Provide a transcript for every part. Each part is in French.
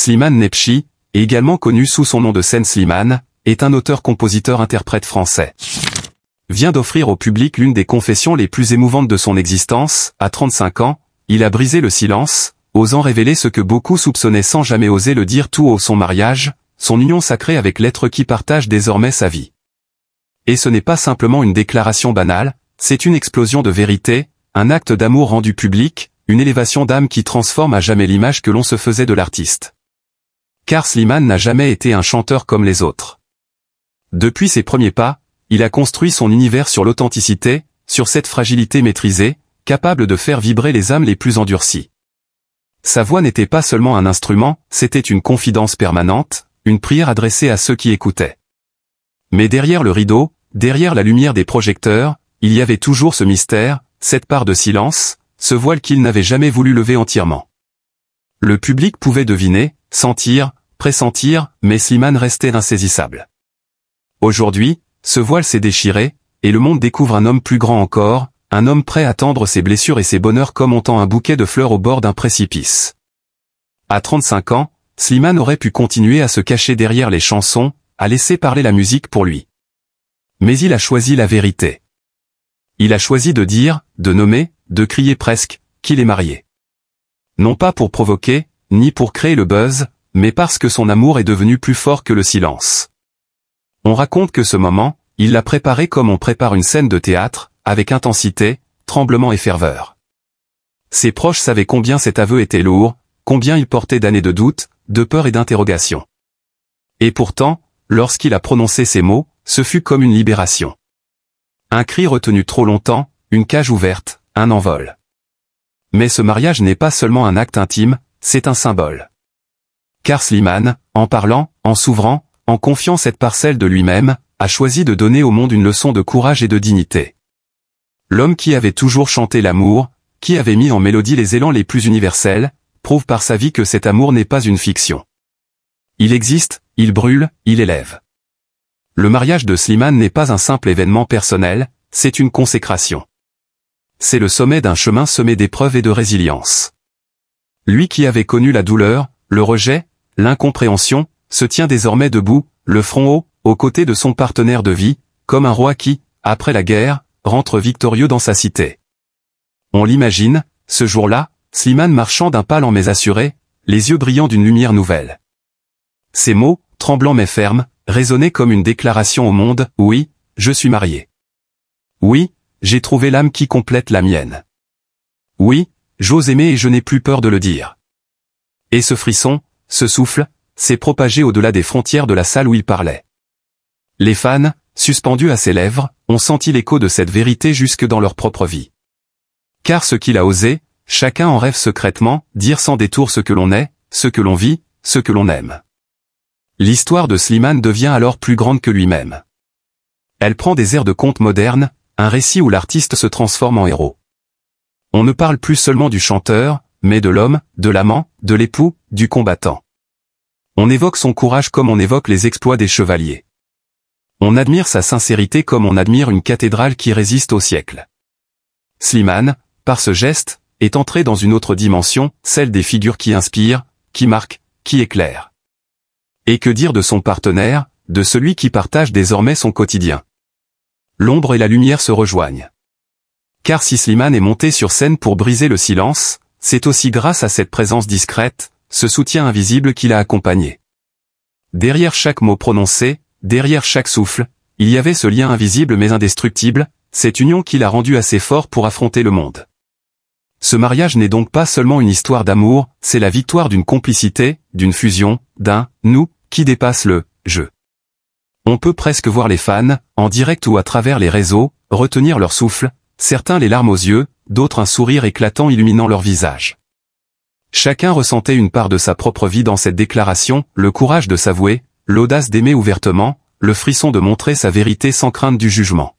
Slimane Nebchi, également connu sous son nom de scène Slimane, est un auteur-compositeur-interprète français. Vient d'offrir au public l'une des confessions les plus émouvantes de son existence. À 35 ans, il a brisé le silence, osant révéler ce que beaucoup soupçonnaient sans jamais oser le dire tout haut: son mariage, son union sacrée avec l'être qui partage désormais sa vie. Et ce n'est pas simplement une déclaration banale, c'est une explosion de vérité, un acte d'amour rendu public, une élévation d'âme qui transforme à jamais l'image que l'on se faisait de l'artiste. Car Slimane n'a jamais été un chanteur comme les autres. Depuis ses premiers pas, il a construit son univers sur l'authenticité, sur cette fragilité maîtrisée, capable de faire vibrer les âmes les plus endurcies. Sa voix n'était pas seulement un instrument, c'était une confidence permanente, une prière adressée à ceux qui écoutaient. Mais derrière le rideau, derrière la lumière des projecteurs, il y avait toujours ce mystère, cette part de silence, ce voile qu'il n'avait jamais voulu lever entièrement. Le public pouvait deviner, sentir, pressentir, mais Slimane restait insaisissable. Aujourd'hui, ce voile s'est déchiré, et le monde découvre un homme plus grand encore, un homme prêt à tendre ses blessures et ses bonheurs comme on tend un bouquet de fleurs au bord d'un précipice. À 35 ans, Slimane aurait pu continuer à se cacher derrière les chansons, à laisser parler la musique pour lui. Mais il a choisi la vérité. Il a choisi de dire, de nommer, de crier presque, qu'il est marié. Non pas pour provoquer, ni pour créer le buzz, mais parce que son amour est devenu plus fort que le silence. On raconte que ce moment, il l'a préparé comme on prépare une scène de théâtre, avec intensité, tremblement et ferveur. Ses proches savaient combien cet aveu était lourd, combien il portait d'années de doute, de peur et d'interrogation. Et pourtant, lorsqu'il a prononcé ces mots, ce fut comme une libération. Un cri retenu trop longtemps, une cage ouverte, un envol. Mais ce mariage n'est pas seulement un acte intime, c'est un symbole. Car Slimane, en parlant, en s'ouvrant, en confiant cette parcelle de lui-même, a choisi de donner au monde une leçon de courage et de dignité. L'homme qui avait toujours chanté l'amour, qui avait mis en mélodie les élans les plus universels, prouve par sa vie que cet amour n'est pas une fiction. Il existe, il brûle, il élève. Le mariage de Slimane n'est pas un simple événement personnel, c'est une consécration. C'est le sommet d'un chemin semé d'épreuves et de résilience. Lui qui avait connu la douleur, le rejet, l'incompréhension, se tient désormais debout, le front haut, aux côtés de son partenaire de vie, comme un roi qui, après la guerre, rentre victorieux dans sa cité. On l'imagine, ce jour-là, Slimane marchant d'un pas lent mais assuré, les yeux brillants d'une lumière nouvelle. Ces mots, tremblants mais fermes, résonnaient comme une déclaration au monde: oui, je suis marié. Oui, j'ai trouvé l'âme qui complète la mienne. Oui, j'ose aimer et je n'ai plus peur de le dire. Et ce frisson, ce souffle, s'est propagé au-delà des frontières de la salle où il parlait. Les fans, suspendus à ses lèvres, ont senti l'écho de cette vérité jusque dans leur propre vie. Car ce qu'il a osé, chacun en rêve secrètement, dire sans détour ce que l'on est, ce que l'on vit, ce que l'on aime. L'histoire de Slimane devient alors plus grande que lui-même. Elle prend des airs de conte moderne, un récit où l'artiste se transforme en héros. On ne parle plus seulement du chanteur, mais de l'homme, de l'amant, de l'époux, du combattant. On évoque son courage comme on évoque les exploits des chevaliers. On admire sa sincérité comme on admire une cathédrale qui résiste au siècle. Slimane, par ce geste, est entré dans une autre dimension, celle des figures qui inspirent, qui marquent, qui éclairent. Et que dire de son partenaire, de celui qui partage désormais son quotidien? L'ombre et la lumière se rejoignent. Car si Slimane est monté sur scène pour briser le silence, c'est aussi grâce à cette présence discrète, ce soutien invisible qui l'a accompagné. Derrière chaque mot prononcé, derrière chaque souffle, il y avait ce lien invisible mais indestructible, cette union qui l'a rendu assez fort pour affronter le monde. Ce mariage n'est donc pas seulement une histoire d'amour, c'est la victoire d'une complicité, d'une fusion, d'un « nous » qui dépasse le « je ». On peut presque voir les fans, en direct ou à travers les réseaux, retenir leur souffle, certains les larmes aux yeux, d'autres un sourire éclatant illuminant leur visage. Chacun ressentait une part de sa propre vie dans cette déclaration, le courage de s'avouer, l'audace d'aimer ouvertement, le frisson de montrer sa vérité sans crainte du jugement.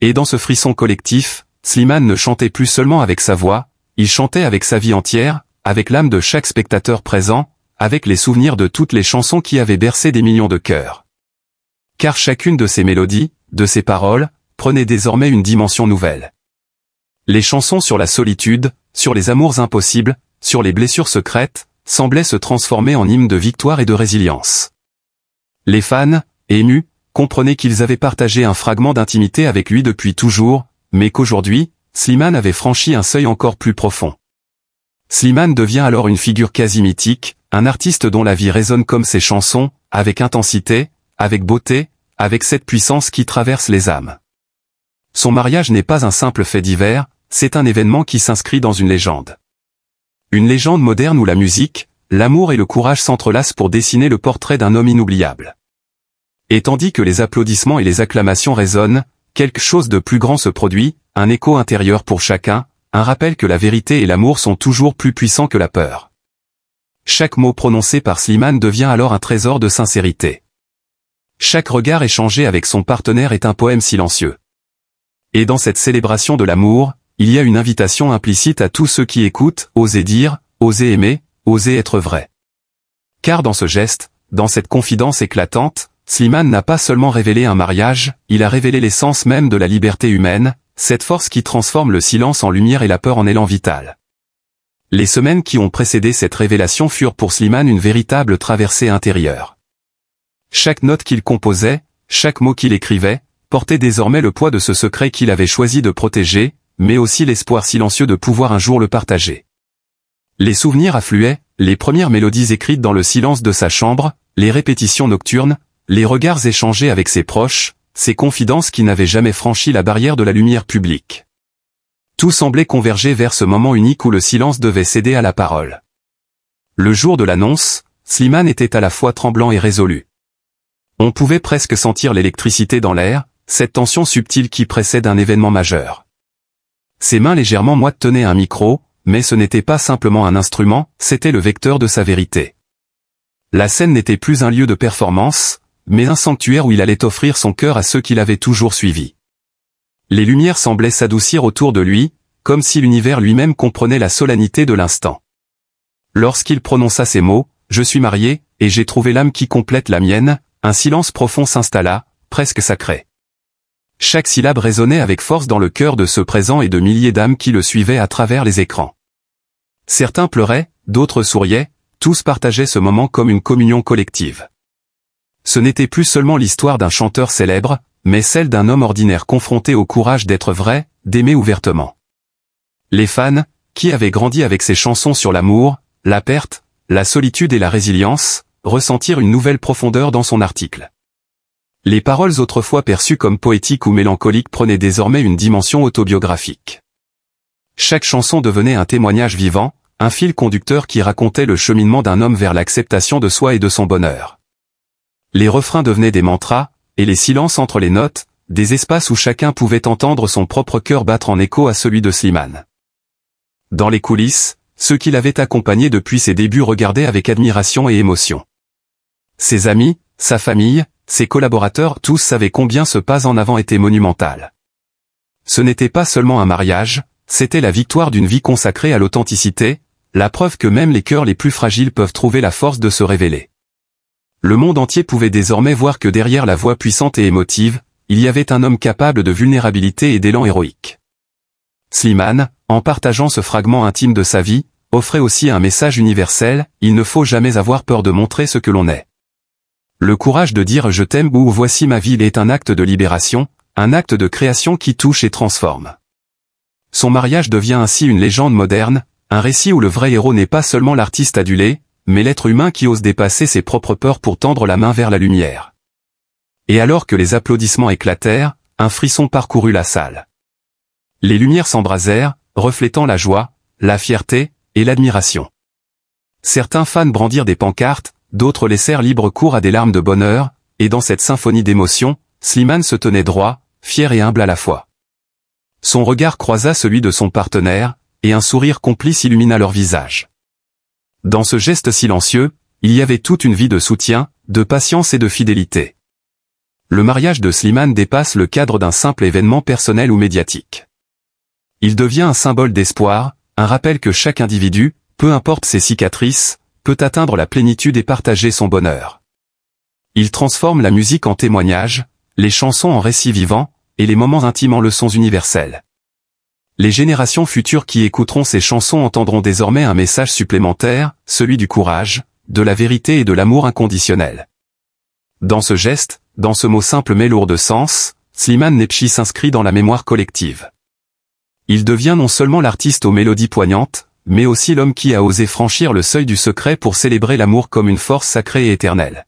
Et dans ce frisson collectif, Slimane ne chantait plus seulement avec sa voix, il chantait avec sa vie entière, avec l'âme de chaque spectateur présent, avec les souvenirs de toutes les chansons qui avaient bercé des millions de cœurs. Car chacune de ces mélodies, de ces paroles, prenait désormais une dimension nouvelle. Les chansons sur la solitude, sur les amours impossibles, sur les blessures secrètes, semblait se transformer en hymne de victoire et de résilience. Les fans, émus, comprenaient qu'ils avaient partagé un fragment d'intimité avec lui depuis toujours, mais qu'aujourd'hui, Slimane avait franchi un seuil encore plus profond. Slimane devient alors une figure quasi mythique, un artiste dont la vie résonne comme ses chansons, avec intensité, avec beauté, avec cette puissance qui traverse les âmes. Son mariage n'est pas un simple fait divers, c'est un événement qui s'inscrit dans une légende. Une légende moderne où la musique, l'amour et le courage s'entrelacent pour dessiner le portrait d'un homme inoubliable. Et tandis que les applaudissements et les acclamations résonnent, quelque chose de plus grand se produit, un écho intérieur pour chacun, un rappel que la vérité et l'amour sont toujours plus puissants que la peur. Chaque mot prononcé par Slimane devient alors un trésor de sincérité. Chaque regard échangé avec son partenaire est un poème silencieux. Et dans cette célébration de l'amour, il y a une invitation implicite à tous ceux qui écoutent, osez dire, osez aimer, osez être vrai. Car dans ce geste, dans cette confidence éclatante, Slimane n'a pas seulement révélé un mariage, il a révélé l'essence même de la liberté humaine, cette force qui transforme le silence en lumière et la peur en élan vital. Les semaines qui ont précédé cette révélation furent pour Slimane une véritable traversée intérieure. Chaque note qu'il composait, chaque mot qu'il écrivait, portait désormais le poids de ce secret qu'il avait choisi de protéger, mais aussi l'espoir silencieux de pouvoir un jour le partager. Les souvenirs affluaient, les premières mélodies écrites dans le silence de sa chambre, les répétitions nocturnes, les regards échangés avec ses proches, ces confidences qui n'avaient jamais franchi la barrière de la lumière publique. Tout semblait converger vers ce moment unique où le silence devait céder à la parole. Le jour de l'annonce, Slimane était à la fois tremblant et résolu. On pouvait presque sentir l'électricité dans l'air, cette tension subtile qui précède un événement majeur. Ses mains légèrement moites tenaient un micro, mais ce n'était pas simplement un instrument, c'était le vecteur de sa vérité. La scène n'était plus un lieu de performance, mais un sanctuaire où il allait offrir son cœur à ceux qui l'avaient toujours suivi. Les lumières semblaient s'adoucir autour de lui, comme si l'univers lui-même comprenait la solennité de l'instant. Lorsqu'il prononça ces mots, « Je suis marié, et j'ai trouvé l'âme qui complète la mienne », un silence profond s'installa, presque sacré. Chaque syllabe résonnait avec force dans le cœur de ce présent et de milliers d'âmes qui le suivaient à travers les écrans. Certains pleuraient, d'autres souriaient, tous partageaient ce moment comme une communion collective. Ce n'était plus seulement l'histoire d'un chanteur célèbre, mais celle d'un homme ordinaire confronté au courage d'être vrai, d'aimer ouvertement. Les fans, qui avaient grandi avec ses chansons sur l'amour, la perte, la solitude et la résilience, ressentirent une nouvelle profondeur dans son article. Les paroles autrefois perçues comme poétiques ou mélancoliques prenaient désormais une dimension autobiographique. Chaque chanson devenait un témoignage vivant, un fil conducteur qui racontait le cheminement d'un homme vers l'acceptation de soi et de son bonheur. Les refrains devenaient des mantras, et les silences entre les notes, des espaces où chacun pouvait entendre son propre cœur battre en écho à celui de Slimane. Dans les coulisses, ceux qui l'avaient accompagné depuis ses débuts regardaient avec admiration et émotion. Ses amis, sa famille, ses collaborateurs, tous savaient combien ce pas en avant était monumental. Ce n'était pas seulement un mariage, c'était la victoire d'une vie consacrée à l'authenticité, la preuve que même les cœurs les plus fragiles peuvent trouver la force de se révéler. Le monde entier pouvait désormais voir que derrière la voix puissante et émotive, il y avait un homme capable de vulnérabilité et d'élan héroïque. Slimane, en partageant ce fragment intime de sa vie, offrait aussi un message universel, il ne faut jamais avoir peur de montrer ce que l'on est. Le courage de dire « je t'aime » ou « voici ma vie » est un acte de libération, un acte de création qui touche et transforme. Son mariage devient ainsi une légende moderne, un récit où le vrai héros n'est pas seulement l'artiste adulé, mais l'être humain qui ose dépasser ses propres peurs pour tendre la main vers la lumière. Et alors que les applaudissements éclatèrent, un frisson parcourut la salle. Les lumières s'embrasèrent, reflétant la joie, la fierté, et l'admiration. Certains fans brandirent des pancartes, d'autres laissèrent libre cours à des larmes de bonheur, et dans cette symphonie d'émotions, Slimane se tenait droit, fier et humble à la fois. Son regard croisa celui de son partenaire, et un sourire complice illumina leur visage. Dans ce geste silencieux, il y avait toute une vie de soutien, de patience et de fidélité. Le mariage de Slimane dépasse le cadre d'un simple événement personnel ou médiatique. Il devient un symbole d'espoir, un rappel que chaque individu, peu importe ses cicatrices, peut atteindre la plénitude et partager son bonheur. Il transforme la musique en témoignage, les chansons en récits vivants, et les moments intimes en leçons universelles. les générations futures qui écouteront ces chansons entendront désormais un message supplémentaire, celui du courage, de la vérité et de l'amour inconditionnel. Dans ce geste, dans ce mot simple mais lourd de sens, Slimane Nebchi s'inscrit dans la mémoire collective. Il devient non seulement l'artiste aux mélodies poignantes, mais aussi l'homme qui a osé franchir le seuil du secret pour célébrer l'amour comme une force sacrée et éternelle.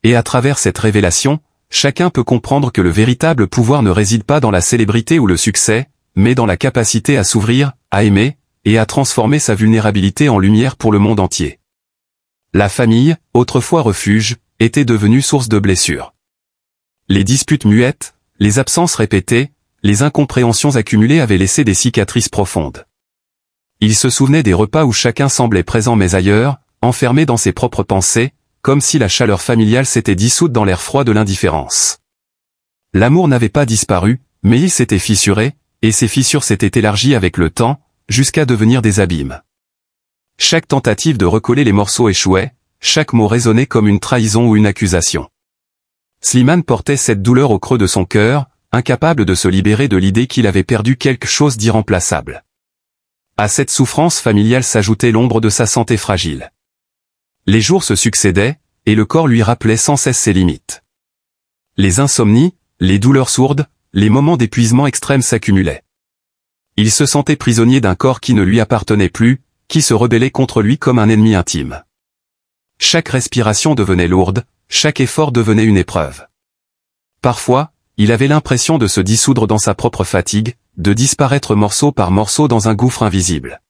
Et à travers cette révélation, chacun peut comprendre que le véritable pouvoir ne réside pas dans la célébrité ou le succès, mais dans la capacité à s'ouvrir, à aimer, et à transformer sa vulnérabilité en lumière pour le monde entier. La famille, autrefois refuge, était devenue source de blessures. Les disputes muettes, les absences répétées, les incompréhensions accumulées avaient laissé des cicatrices profondes. Il se souvenait des repas où chacun semblait présent mais ailleurs, enfermé dans ses propres pensées, comme si la chaleur familiale s'était dissoute dans l'air froid de l'indifférence. L'amour n'avait pas disparu, mais il s'était fissuré, et ces fissures s'étaient élargies avec le temps, jusqu'à devenir des abîmes. Chaque tentative de recoller les morceaux échouait, chaque mot résonnait comme une trahison ou une accusation. Slimane portait cette douleur au creux de son cœur, incapable de se libérer de l'idée qu'il avait perdu quelque chose d'irremplaçable. À cette souffrance familiale s'ajoutait l'ombre de sa santé fragile. Les jours se succédaient, et le corps lui rappelait sans cesse ses limites. Les insomnies, les douleurs sourdes, les moments d'épuisement extrême s'accumulaient. Il se sentait prisonnier d'un corps qui ne lui appartenait plus, qui se rebellait contre lui comme un ennemi intime. Chaque respiration devenait lourde, chaque effort devenait une épreuve. Parfois, il avait l'impression de se dissoudre dans sa propre fatigue, de disparaître morceau par morceau dans un gouffre invisible.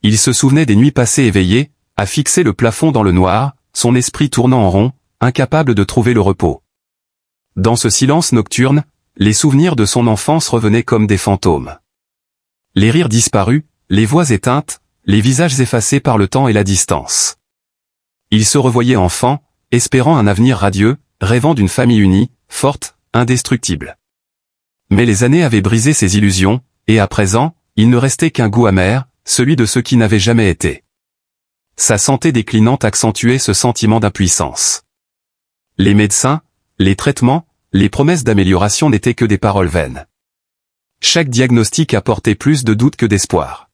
Il se souvenait des nuits passées éveillées, à fixer le plafond dans le noir, son esprit tournant en rond, incapable de trouver le repos. Dans ce silence nocturne, les souvenirs de son enfance revenaient comme des fantômes. Les rires disparus, les voix éteintes, les visages effacés par le temps et la distance. Il se revoyait enfant, espérant un avenir radieux, rêvant d'une famille unie, forte, indestructible. Mais les années avaient brisé ses illusions, et à présent, il ne restait qu'un goût amer, celui de ce qui n'avait jamais été. Sa santé déclinante accentuait ce sentiment d'impuissance. Les médecins, les traitements, les promesses d'amélioration n'étaient que des paroles vaines. Chaque diagnostic apportait plus de doutes que d'espoir.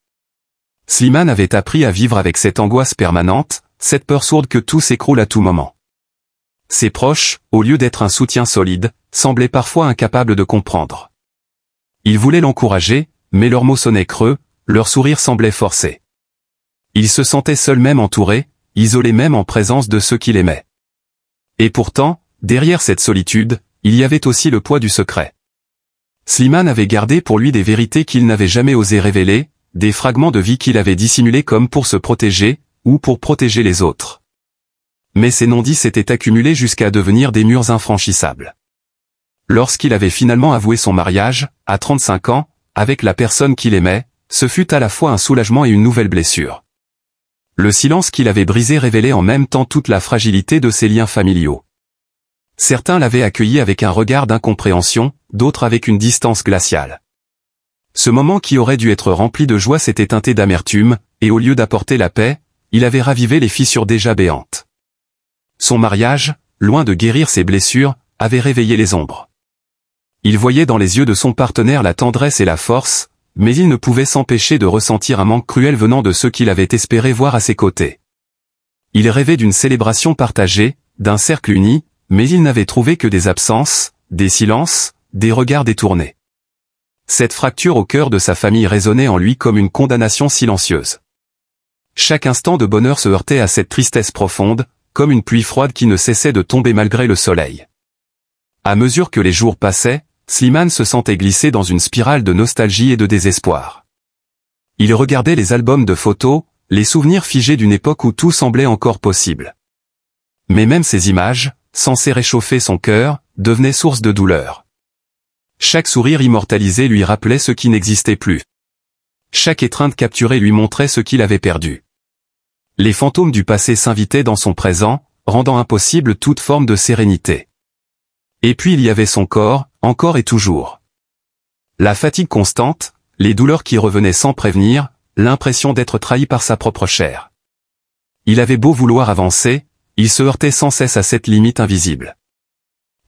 Slimane avait appris à vivre avec cette angoisse permanente, cette peur sourde que tout s'écroule à tout moment. Ses proches, au lieu d'être un soutien solide, semblaient parfois incapables de comprendre. Ils voulaient l'encourager, mais leurs mots sonnaient creux, leur sourire semblait forcé. Il se sentait seul même entouré, isolé même en présence de ceux qu'il aimait. Et pourtant, derrière cette solitude, il y avait aussi le poids du secret. Slimane avait gardé pour lui des vérités qu'il n'avait jamais osé révéler, des fragments de vie qu'il avait dissimulés comme pour se protéger, ou pour protéger les autres. Mais ces non-dits s'étaient accumulés jusqu'à devenir des murs infranchissables. Lorsqu'il avait finalement avoué son mariage, à 35 ans, avec la personne qu'il aimait, ce fut à la fois un soulagement et une nouvelle blessure. Le silence qu'il avait brisé révélait en même temps toute la fragilité de ses liens familiaux. Certains l'avaient accueilli avec un regard d'incompréhension, d'autres avec une distance glaciale. Ce moment qui aurait dû être rempli de joie s'était teinté d'amertume, et au lieu d'apporter la paix, il avait ravivé les fissures déjà béantes. Son mariage, loin de guérir ses blessures, avait réveillé les ombres. Il voyait dans les yeux de son partenaire la tendresse et la force, mais il ne pouvait s'empêcher de ressentir un manque cruel venant de ceux qu'il avait espéré voir à ses côtés. Il rêvait d'une célébration partagée, d'un cercle uni, mais il n'avait trouvé que des absences, des silences, des regards détournés. Cette fracture au cœur de sa famille résonnait en lui comme une condamnation silencieuse. Chaque instant de bonheur se heurtait à cette tristesse profonde, comme une pluie froide qui ne cessait de tomber malgré le soleil. À mesure que les jours passaient, Slimane se sentait glisser dans une spirale de nostalgie et de désespoir. Il regardait les albums de photos, les souvenirs figés d'une époque où tout semblait encore possible. Mais même ces images, censées réchauffer son cœur, devenaient source de douleur. Chaque sourire immortalisé lui rappelait ce qui n'existait plus. Chaque étreinte capturée lui montrait ce qu'il avait perdu. Les fantômes du passé s'invitaient dans son présent, rendant impossible toute forme de sérénité. Et puis il y avait son corps, encore et toujours. La fatigue constante, les douleurs qui revenaient sans prévenir, l'impression d'être trahi par sa propre chair. Il avait beau vouloir avancer, il se heurtait sans cesse à cette limite invisible.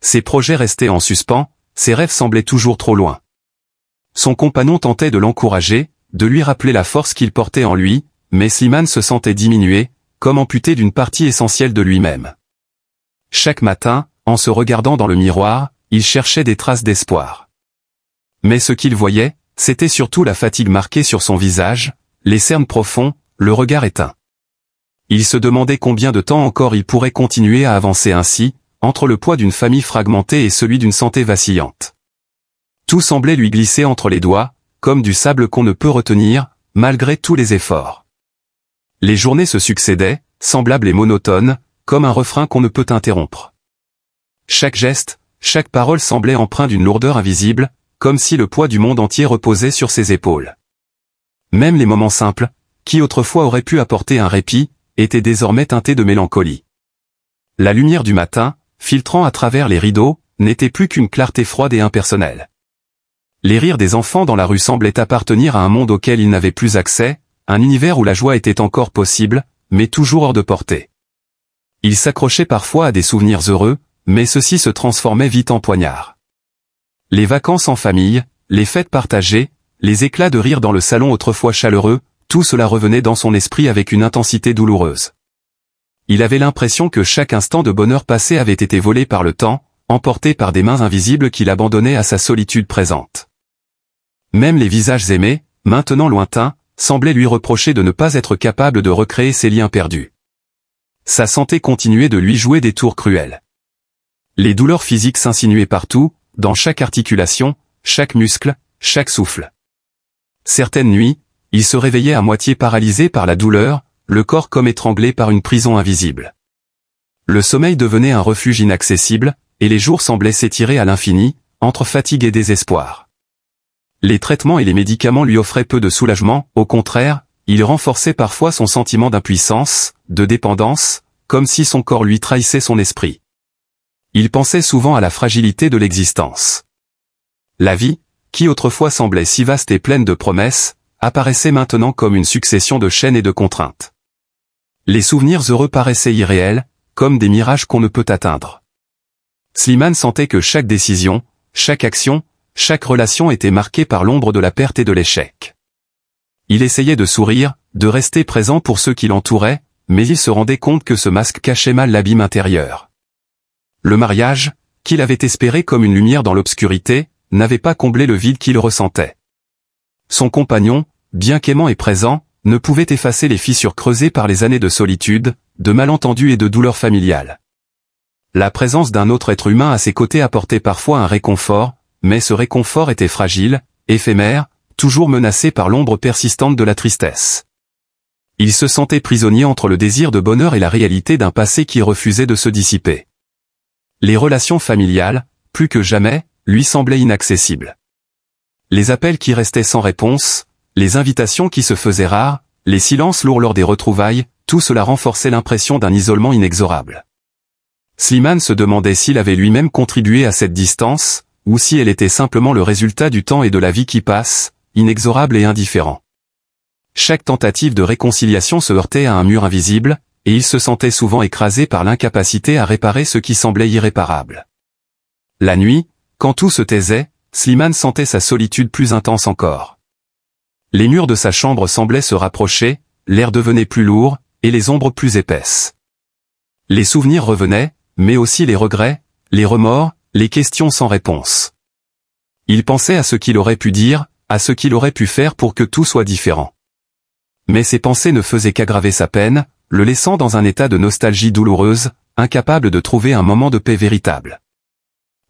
Ses projets restaient en suspens, ses rêves semblaient toujours trop loin. Son compagnon tentait de l'encourager, de lui rappeler la force qu'il portait en lui, mais Slimane se sentait diminué, comme amputé d'une partie essentielle de lui-même. Chaque matin, en se regardant dans le miroir, il cherchait des traces d'espoir. Mais ce qu'il voyait, c'était surtout la fatigue marquée sur son visage, les cernes profonds, le regard éteint. Il se demandait combien de temps encore il pourrait continuer à avancer ainsi, entre le poids d'une famille fragmentée et celui d'une santé vacillante. Tout semblait lui glisser entre les doigts, comme du sable qu'on ne peut retenir, malgré tous les efforts. Les journées se succédaient, semblables et monotones, comme un refrain qu'on ne peut interrompre. Chaque geste, chaque parole semblait empreint d'une lourdeur invisible, comme si le poids du monde entier reposait sur ses épaules. Même les moments simples, qui autrefois auraient pu apporter un répit, étaient désormais teintés de mélancolie. La lumière du matin, filtrant à travers les rideaux, n'était plus qu'une clarté froide et impersonnelle. Les rires des enfants dans la rue semblaient appartenir à un monde auquel ils n'avaient plus accès, un univers où la joie était encore possible, mais toujours hors de portée. Ils s'accrochaient parfois à des souvenirs heureux, mais ceux-ci se transformaient vite en poignards. Les vacances en famille, les fêtes partagées, les éclats de rire dans le salon autrefois chaleureux, tout cela revenait dans son esprit avec une intensité douloureuse. Il avait l'impression que chaque instant de bonheur passé avait été volé par le temps, emporté par des mains invisibles qui l'abandonnaient à sa solitude présente. Même les visages aimés, maintenant lointains, semblaient lui reprocher de ne pas être capable de recréer ses liens perdus. Sa santé continuait de lui jouer des tours cruels. Les douleurs physiques s'insinuaient partout, dans chaque articulation, chaque muscle, chaque souffle. Certaines nuits, il se réveillait à moitié paralysé par la douleur, le corps comme étranglé par une prison invisible. Le sommeil devenait un refuge inaccessible, et les jours semblaient s'étirer à l'infini, entre fatigue et désespoir. Les traitements et les médicaments lui offraient peu de soulagement, au contraire, ils renforçaient parfois son sentiment d'impuissance, de dépendance, comme si son corps lui trahissait son esprit. Il pensait souvent à la fragilité de l'existence. La vie, qui autrefois semblait si vaste et pleine de promesses, apparaissait maintenant comme une succession de chaînes et de contraintes. Les souvenirs heureux paraissaient irréels, comme des mirages qu'on ne peut atteindre. Slimane sentait que chaque décision, chaque action, chaque relation était marquée par l'ombre de la perte et de l'échec. Il essayait de sourire, de rester présent pour ceux qui l'entouraient, mais il se rendait compte que ce masque cachait mal l'abîme intérieur. Le mariage, qu'il avait espéré comme une lumière dans l'obscurité, n'avait pas comblé le vide qu'il ressentait. Son compagnon, bien qu'aimant et présent, ne pouvait effacer les fissures creusées par les années de solitude, de malentendus et de douleurs familiales. La présence d'un autre être humain à ses côtés apportait parfois un réconfort, mais ce réconfort était fragile, éphémère, toujours menacé par l'ombre persistante de la tristesse. Il se sentait prisonnier entre le désir de bonheur et la réalité d'un passé qui refusait de se dissiper. Les relations familiales, plus que jamais, lui semblaient inaccessibles. Les appels qui restaient sans réponse, les invitations qui se faisaient rares, les silences lourds lors des retrouvailles, tout cela renforçait l'impression d'un isolement inexorable. Slimane se demandait s'il avait lui-même contribué à cette distance, ou si elle était simplement le résultat du temps et de la vie qui passe, inexorable et indifférent. Chaque tentative de réconciliation se heurtait à un mur invisible, et il se sentait souvent écrasé par l'incapacité à réparer ce qui semblait irréparable. La nuit, quand tout se taisait, Slimane sentait sa solitude plus intense encore. Les murs de sa chambre semblaient se rapprocher, l'air devenait plus lourd, et les ombres plus épaisses. Les souvenirs revenaient, mais aussi les regrets, les remords, les questions sans réponse. Il pensait à ce qu'il aurait pu dire, à ce qu'il aurait pu faire pour que tout soit différent. Mais ces pensées ne faisaient qu'aggraver sa peine, le laissant dans un état de nostalgie douloureuse, incapable de trouver un moment de paix véritable.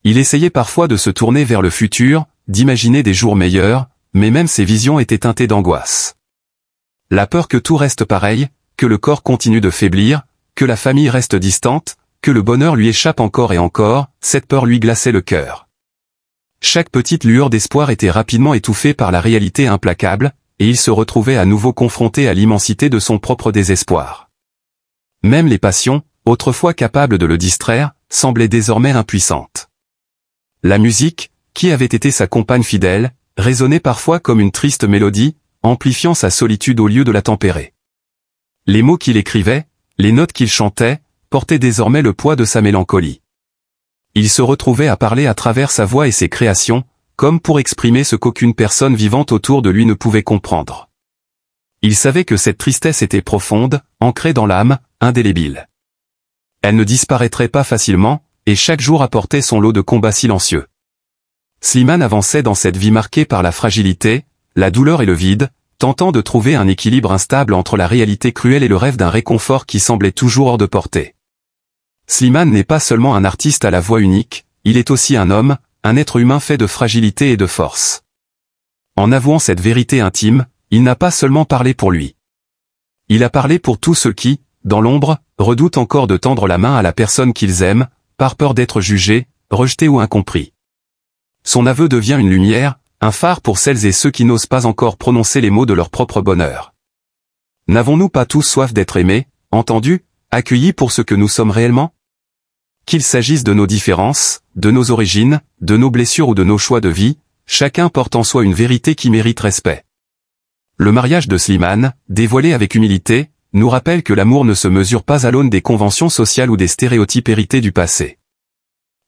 Il essayait parfois de se tourner vers le futur, d'imaginer des jours meilleurs, mais même ses visions étaient teintées d'angoisse. La peur que tout reste pareil, que le corps continue de faiblir, que la famille reste distante, que le bonheur lui échappe encore et encore, cette peur lui glaçait le cœur. Chaque petite lueur d'espoir était rapidement étouffée par la réalité implacable, et il se retrouvait à nouveau confronté à l'immensité de son propre désespoir. Même les passions, autrefois capables de le distraire, semblaient désormais impuissantes. La musique, qui avait été sa compagne fidèle, résonnait parfois comme une triste mélodie, amplifiant sa solitude au lieu de la tempérer. Les mots qu'il écrivait, les notes qu'il chantait, portaient désormais le poids de sa mélancolie. Il se retrouvait à parler à travers sa voix et ses créations, comme pour exprimer ce qu'aucune personne vivante autour de lui ne pouvait comprendre. Il savait que cette tristesse était profonde, ancrée dans l'âme, indélébile. Elle ne disparaîtrait pas facilement, et chaque jour apportait son lot de combats silencieux. Slimane avançait dans cette vie marquée par la fragilité, la douleur et le vide, tentant de trouver un équilibre instable entre la réalité cruelle et le rêve d'un réconfort qui semblait toujours hors de portée. Slimane n'est pas seulement un artiste à la voix unique, il est aussi un homme, un être humain fait de fragilité et de force. En avouant cette vérité intime, il n'a pas seulement parlé pour lui. Il a parlé pour tous ceux qui, dans l'ombre, redoutent encore de tendre la main à la personne qu'ils aiment, par peur d'être jugés, rejetés ou incompris. Son aveu devient une lumière, un phare pour celles et ceux qui n'osent pas encore prononcer les mots de leur propre bonheur. N'avons-nous pas tous soif d'être aimés, entendus, accueillis pour ce que nous sommes réellement? Qu'il s'agisse de nos différences, de nos origines, de nos blessures ou de nos choix de vie, chacun porte en soi une vérité qui mérite respect. Le mariage de Slimane, dévoilé avec humilité, nous rappelle que l'amour ne se mesure pas à l'aune des conventions sociales ou des stéréotypes hérités du passé.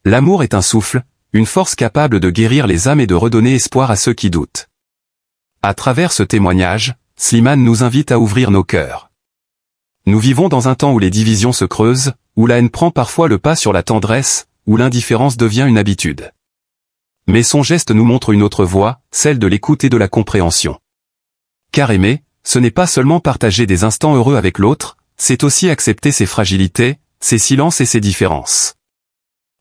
L'amour est un souffle, une force capable de guérir les âmes et de redonner espoir à ceux qui doutent. À travers ce témoignage, Slimane nous invite à ouvrir nos cœurs. Nous vivons dans un temps où les divisions se creusent, où la haine prend parfois le pas sur la tendresse, où l'indifférence devient une habitude. Mais son geste nous montre une autre voie, celle de l'écoute et de la compréhension. Car aimer, ce n'est pas seulement partager des instants heureux avec l'autre, c'est aussi accepter ses fragilités, ses silences et ses différences.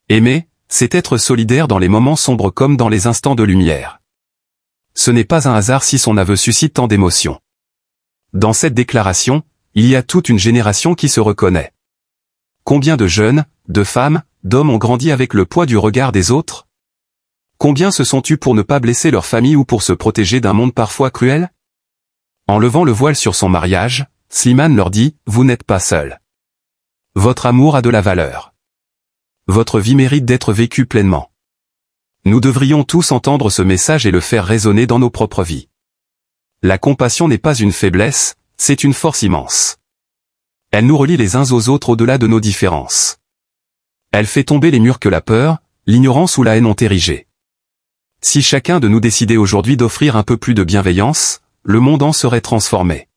Aimer, c'est être solidaire dans les moments sombres comme dans les instants de lumière. Ce n'est pas un hasard si son aveu suscite tant d'émotions. Dans cette déclaration, il y a toute une génération qui se reconnaît. Combien de jeunes, de femmes, d'hommes ont grandi avec le poids du regard des autres? Combien se sont tus pour ne pas blesser leur famille ou pour se protéger d'un monde parfois cruel? En levant le voile sur son mariage, Slimane leur dit « Vous n'êtes pas seuls. Votre amour a de la valeur. Votre vie mérite d'être vécue pleinement. » Nous devrions tous entendre ce message et le faire résonner dans nos propres vies. La compassion n'est pas une faiblesse, c'est une force immense. Elle nous relie les uns aux autres au-delà de nos différences. Elle fait tomber les murs que la peur, l'ignorance ou la haine ont érigés. Si chacun de nous décidait aujourd'hui d'offrir un peu plus de bienveillance, le monde en serait transformé.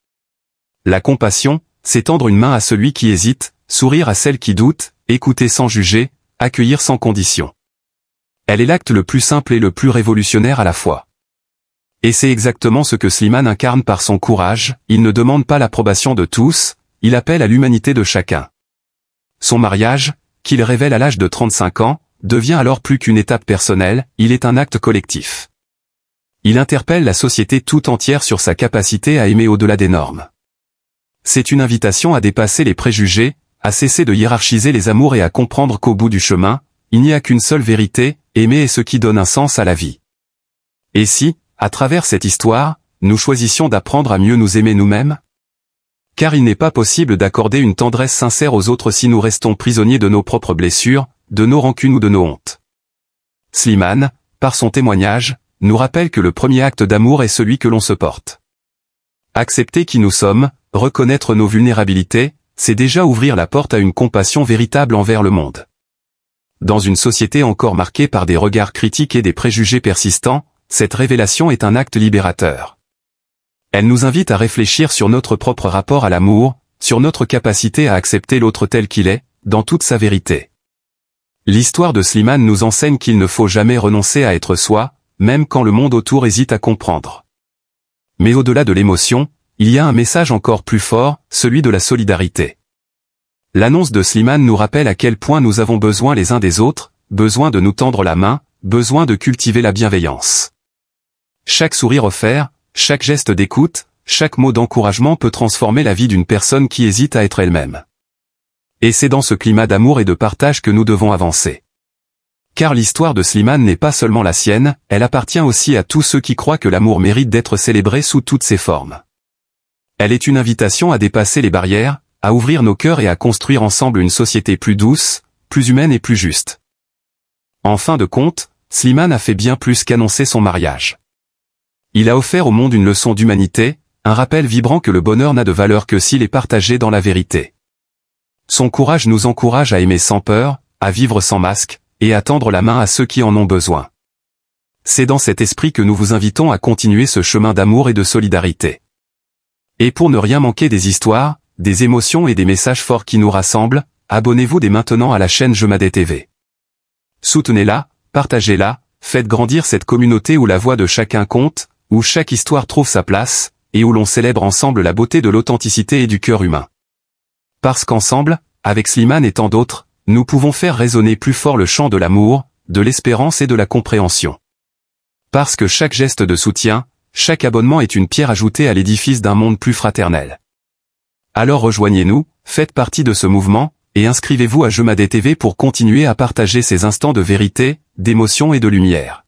La compassion, c'est tendre une main à celui qui hésite, sourire à celle qui doute, écouter sans juger, accueillir sans condition. Elle est l'acte le plus simple et le plus révolutionnaire à la fois. Et c'est exactement ce que Slimane incarne par son courage, il ne demande pas l'approbation de tous, il appelle à l'humanité de chacun. Son mariage, qu'il révèle à l'âge de 35 ans, devient alors plus qu'une étape personnelle, il est un acte collectif. Il interpelle la société tout entière sur sa capacité à aimer au-delà des normes. C'est une invitation à dépasser les préjugés, à cesser de hiérarchiser les amours et à comprendre qu'au bout du chemin, il n'y a qu'une seule vérité, aimer est ce qui donne un sens à la vie. Et si, à travers cette histoire, nous choisissions d'apprendre à mieux nous aimer nous-mêmes? Car il n'est pas possible d'accorder une tendresse sincère aux autres si nous restons prisonniers de nos propres blessures, de nos rancunes ou de nos hontes. Slimane, par son témoignage, nous rappelle que le premier acte d'amour est celui que l'on se porte. Accepter qui nous sommes, reconnaître nos vulnérabilités, c'est déjà ouvrir la porte à une compassion véritable envers le monde. Dans une société encore marquée par des regards critiques et des préjugés persistants, cette révélation est un acte libérateur. Elle nous invite à réfléchir sur notre propre rapport à l'amour, sur notre capacité à accepter l'autre tel qu'il est, dans toute sa vérité. L'histoire de Slimane nous enseigne qu'il ne faut jamais renoncer à être soi, même quand le monde autour hésite à comprendre. Mais au-delà de l'émotion, il y a un message encore plus fort, celui de la solidarité. L'annonce de Slimane nous rappelle à quel point nous avons besoin les uns des autres, besoin de nous tendre la main, besoin de cultiver la bienveillance. Chaque sourire offert, chaque geste d'écoute, chaque mot d'encouragement peut transformer la vie d'une personne qui hésite à être elle-même. Et c'est dans ce climat d'amour et de partage que nous devons avancer. Car l'histoire de Slimane n'est pas seulement la sienne, elle appartient aussi à tous ceux qui croient que l'amour mérite d'être célébré sous toutes ses formes. Elle est une invitation à dépasser les barrières, à ouvrir nos cœurs et à construire ensemble une société plus douce, plus humaine et plus juste. En fin de compte, Slimane a fait bien plus qu'annoncer son mariage. Il a offert au monde une leçon d'humanité, un rappel vibrant que le bonheur n'a de valeur que s'il est partagé dans la vérité. Son courage nous encourage à aimer sans peur, à vivre sans masque, et à tendre la main à ceux qui en ont besoin. C'est dans cet esprit que nous vous invitons à continuer ce chemin d'amour et de solidarité. Et pour ne rien manquer des histoires, des émotions et des messages forts qui nous rassemblent, abonnez-vous dès maintenant à la chaîne Jemadé TV. Soutenez-la, partagez-la, faites grandir cette communauté où la voix de chacun compte, où chaque histoire trouve sa place, et où l'on célèbre ensemble la beauté de l'authenticité et du cœur humain. Parce qu'ensemble, avec Slimane et tant d'autres, nous pouvons faire résonner plus fort le chant de l'amour, de l'espérance et de la compréhension. Parce que chaque geste de soutien, chaque abonnement est une pierre ajoutée à l'édifice d'un monde plus fraternel. Alors rejoignez-nous, faites partie de ce mouvement, et inscrivez-vous à Jemadé TV pour continuer à partager ces instants de vérité, d'émotion et de lumière.